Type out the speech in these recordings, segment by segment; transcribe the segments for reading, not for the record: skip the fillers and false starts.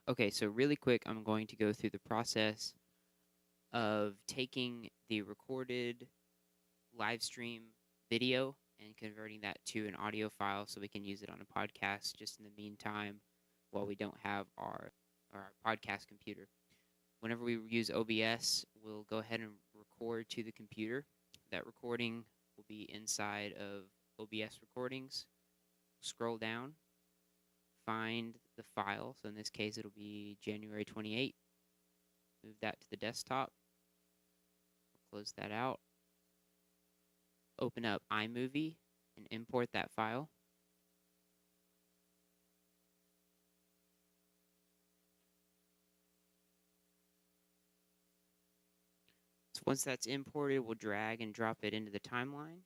Okay, so really quick, I'm going to go through the process of taking the recorded live stream video and converting that to an audio file so we can use it on a podcast just in the meantime while we don't have our podcast computer. Whenever we use OBS, we'll go ahead and record to the computer. That recording will be inside of OBS recordings. Scroll down, find the file. So in this case, it'll be January 28th. Move that to the desktop. Close that out. Open up iMovie and import that file. So once that's imported, we'll drag and drop it into the timeline.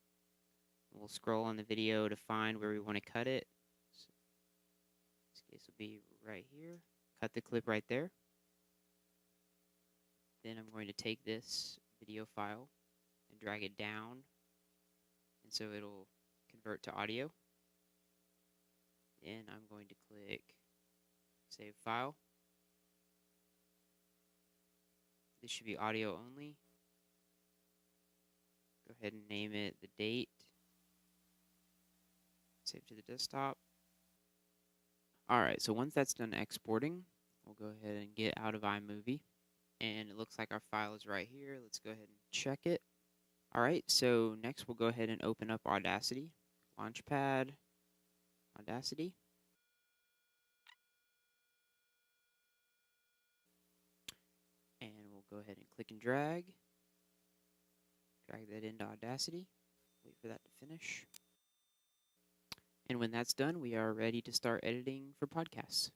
We'll scroll on the video to find where we want to cut it. So this case will be right here. Cut the clip right there. Then I'm going to take this video file and drag it down, and so it'll convert to audio. Then I'm going to click Save File. This should be audio only. Go ahead and name it the date. Save to the desktop. Alright, so once that's done exporting, we'll go ahead and get out of iMovie. And it looks like our file is right here. Let's go ahead and check it. Alright, so next we'll go ahead and open up Audacity. Launchpad, Audacity. And we'll go ahead and click and drag. Drag that into Audacity. Wait for that to finish. And when that's done, we are ready to start editing for podcasts.